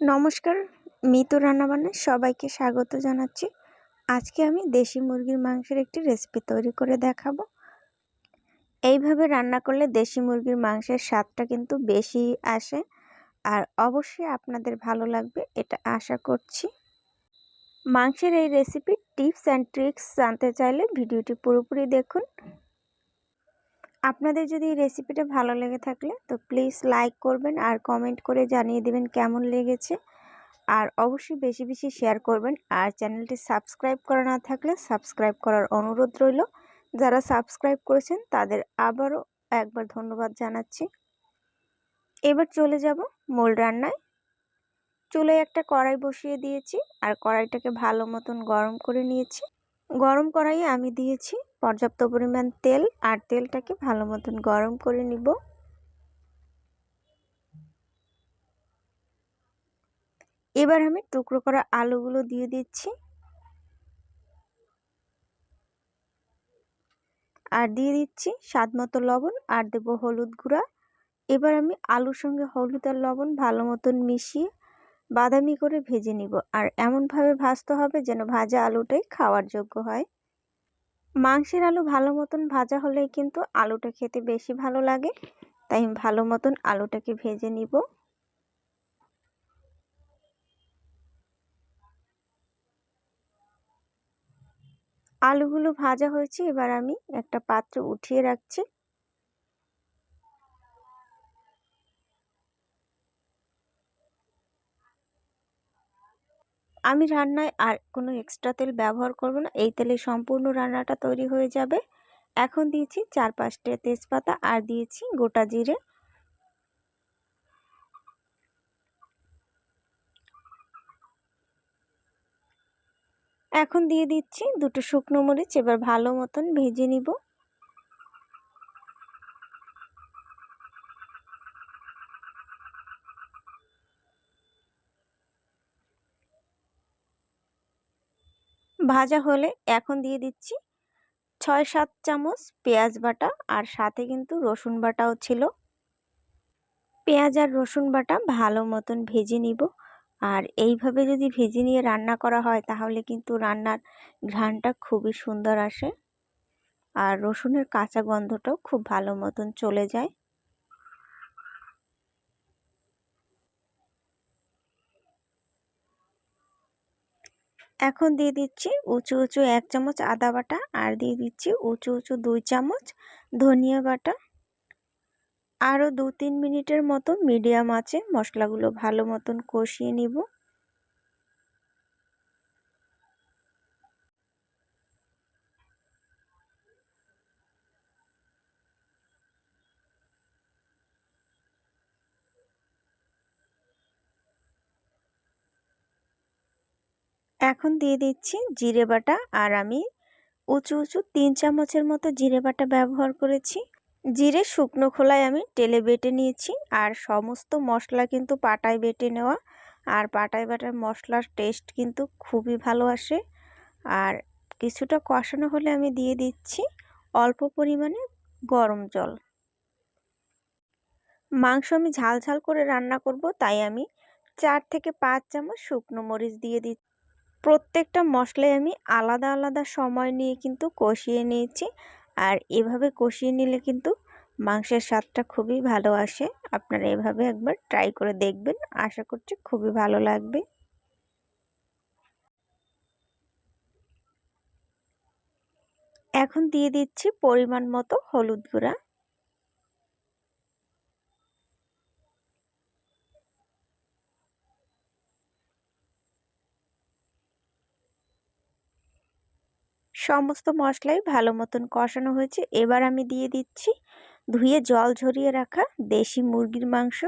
নমস্কার, মিতু রান্নাবান্নায় সবাইকে স্বাগত জানাচ্ছি। আজকে আমি দেশি মুরগির মাংসের একটি রেসিপি তৈরি করে দেখাবো। এইভাবে রান্না করলে দেশি মুরগির মাংসের স্বাদটা কিন্তু বেশি আসে, আর অবশ্যই আপনাদের ভালো লাগবে এটা আশা করছি। মাংসের এই রেসিপির টিপস অ্যান্ড ট্রিক্স জানতে চাইলে ভিডিওটি পুরোপুরি দেখুন। আপনাদের যদি এই রেসিপিটা ভালো লেগে থাকলে তো প্লিজ লাইক করবেন আর কমেন্ট করে জানিয়ে দেবেন কেমন লেগেছে। আর অবশ্যই বেশি বেশি শেয়ার করবেন। আর চ্যানেলটি সাবস্ক্রাইব করা না থাকলে সাবস্ক্রাইব করার অনুরোধ রইল। যারা সাবস্ক্রাইব করেছেন তাদের আবারও একবার ধন্যবাদ জানাচ্ছি। এবার চলে যাব মূল রান্নায়। চুলায় একটা কড়াই বসিয়ে দিয়েছি আর কড়াইটাকে ভালো মতন গরম করে নিয়েছি। গরম কড়াইয়ে আমি দিয়েছি পর্যাপ্ত পরিমাণ তেল, আর তেলটাকে ভালো মতন গরম করে নিব। এবার আমি টুকরো করা আলুগুলো দিয়ে দিচ্ছি আর দিয়ে দিচ্ছি স্বাদ মতো লবণ আর দেবো হলুদ গুঁড়া। এবার আমি আলুর সঙ্গে হলুদ আর লবণ ভালো মতন মিশিয়ে বাদামি করে ভেজে নিব। আর এমনভাবে ভাজতে হবে যেন ভাজা আলুটাই খাওয়ার যোগ্য হয়। মাংসের আলু ভালো মতন ভাজা হলেই কিন্তু আলুটা খেতে বেশি ভালো লাগে, তাই আমি ভালো মতন আলুটাকে ভেজে নিব। আলুগুলো ভাজা হয়েছে, এবার আমি একটা পাত্রে উঠিয়ে রাখছি। আমি রান্নায় আর কোনো এক্সট্রা তেল ব্যবহার করব না, এই তেলে সম্পূর্ণ রান্নাটা তৈরি হয়ে যাবে। এখন দিয়েছি 4-5টা তেজপাতা আর দিয়েছি গোটা জিরে। এখন দিয়ে দিচ্ছি 2টো শুকনো মরিচ। এবার ভালো মতন ভেজে নিব। ভাজা হলে এখন দিয়ে দিচ্ছি 6-7 চামচ পেঁয়াজ বাটা, আর সাথে কিন্তু রসুন বাটাও ছিল। পেঁয়াজ আর রসুন বাটা ভালো মতন ভেজে নিব। আর এইভাবে যদি ভেজে নিয়ে রান্না করা হয় তাহলে কিন্তু রান্নার ঘ্রাণটা খুবই সুন্দর আসে, আর রসুনের কাঁচা গন্ধটাও খুব ভালো মতন চলে যায়। এখন দিয়ে দিচ্ছি উঁচু উঁচু 1 চামচ আদা বাটা, আর দিয়ে দিচ্ছি উঁচু উঁচু 2 চামচ ধনিয়া বাটা। আরও 2-3 মিনিটের মতো মিডিয়াম আঁচে মশলাগুলো ভালো মতন কষিয়ে নিব। এখন দিয়ে দিচ্ছি জিরে বাটা, আর আমি উঁচু উঁচু 3 চামচের মতো জিরে বাটা ব্যবহার করেছি। জিরে শুকনো খোলায় আমি টেলে বেটে নিয়েছি, আর সমস্ত মশলা কিন্তু পাটায় বেটে নেওয়া। আর পাটায় বাটার মশলার টেস্ট কিন্তু খুবই ভালো আসে। আর কিছুটা কষানো হলে আমি দিয়ে দিচ্ছি অল্প পরিমাণে গরম জল। মাংস আমি ঝাল ঝাল করে রান্না করব, তাই আমি 4-5 চামচ শুকনো মরিচ দিয়ে দিচ্ছি। প্রত্যেকটা মশলাই আমি আলাদা আলাদা সময় নিয়ে কিন্তু কষিয়ে নিয়েছি, আর এভাবে কষিয়ে নিলে কিন্তু মাংসের স্বাদটা খুবই ভালো আসে। আপনারা এভাবে একবার ট্রাই করে দেখবেন, আশা করছি খুবই ভালো লাগবে। এখন দিয়ে দিচ্ছি পরিমাণ মতো হলুদ গুঁড়া। সমস্ত মশলাই ভালো মতন কষানো হয়েছে, এবার আমি দিয়ে দিচ্ছি ধুয়ে জল ঝরিয়ে রাখা দেশি মুরগির মাংস।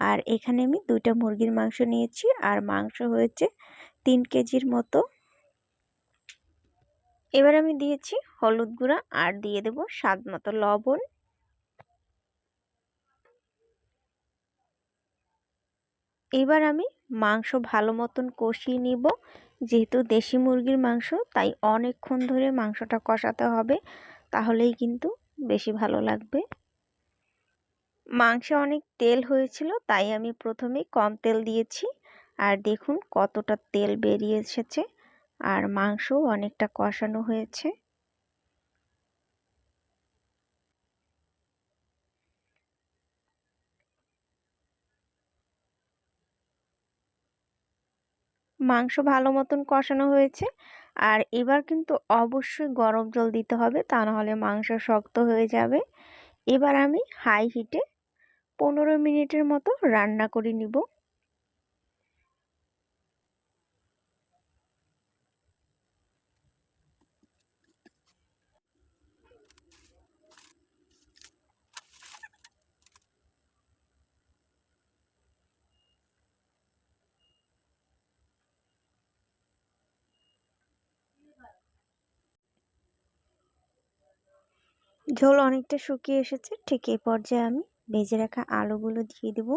আর এখানে আমি 2টা মুরগির মাংস নিয়েছি, আর মাংস হয়েছে 3 কেজির মতো। এবার আমি দিয়েছি হলুদ গুঁড়া আর দিয়ে দেব স্বাদ মতো লবণ। এবার আমি মাংস ভালো মতন কষিয়ে নিব। যেহেতু দেশি মুরগির মাংস, তাই অনেকক্ষণ ধরে মাংসটা কষাতে হবে, তাহলেই কিন্তু বেশি ভালো লাগবে। মাংসে অনেক তেল হয়েছিল, তাই আমি প্রথমেই কম তেল দিয়েছি, আর দেখুন কতটা তেল বেরিয়ে এসেছে, আর মাংসও অনেকটা কষানো হয়েছে। মাংস ভালো মতন কষানো হয়েছে, আর এবার কিন্তু অবশ্যই গরম জল দিতে হবে, তা নাহলে মাংস শক্ত হয়ে যাবে। এবার আমি হাই হিটে 15 মিনিটের মতো রান্না করে নিব। ঝোল অনেকটা শুকিয়ে এসেছে, ঠিক এই পর্যায়ে আমি ভেজে রাখা আলুগুলো দিয়ে দেব।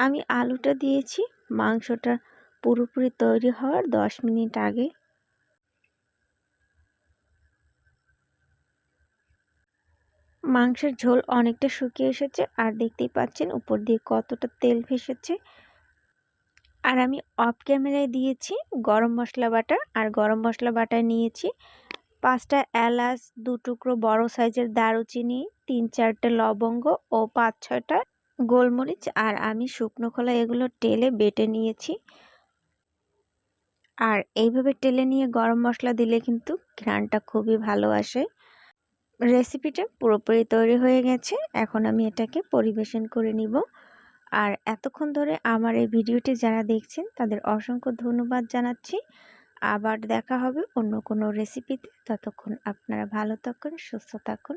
আমি আলুটা দিয়েছি মাংসটা পুরোপুরি তৈরি হওয়ার 10 মিনিট আগে। মাংসের ঝোল অনেকটা শুকিয়ে এসেছে, আর দেখতেই পাচ্ছেন উপর দিয়ে কতটা তেল ভেসেছে। আর আমি অফ ক্যামেরায় দিয়েছি গরম মশলা বাটা, আর গরম মশলা বাটায় নিয়েছি 5টা এলাচ, 2 টুকরো বড় সাইজের দারুচিনি, 3-4টে লবঙ্গ ও 5-6টা গোলমরিচ। আর আমি শুকনো খোলা এগুলো টেলে বেটে নিয়েছি। আর এইভাবে টেলে নিয়ে গরম মশলা দিলে কিন্তু ঘ্রাণটা খুবই ভালো আসে। রেসিপিটা পুরোপুরি তৈরি হয়ে গেছে, এখন আমি এটাকে পরিবেশন করে নিব। আর এতক্ষণ ধরে আমার এই ভিডিওটি যারা দেখছেন তাদের অসংখ্য ধন্যবাদ জানাচ্ছি। আবার দেখা হবে অন্য কোনো রেসিপিতে। ততক্ষণ আপনারা ভালো থাকুন, সুস্থ থাকুন।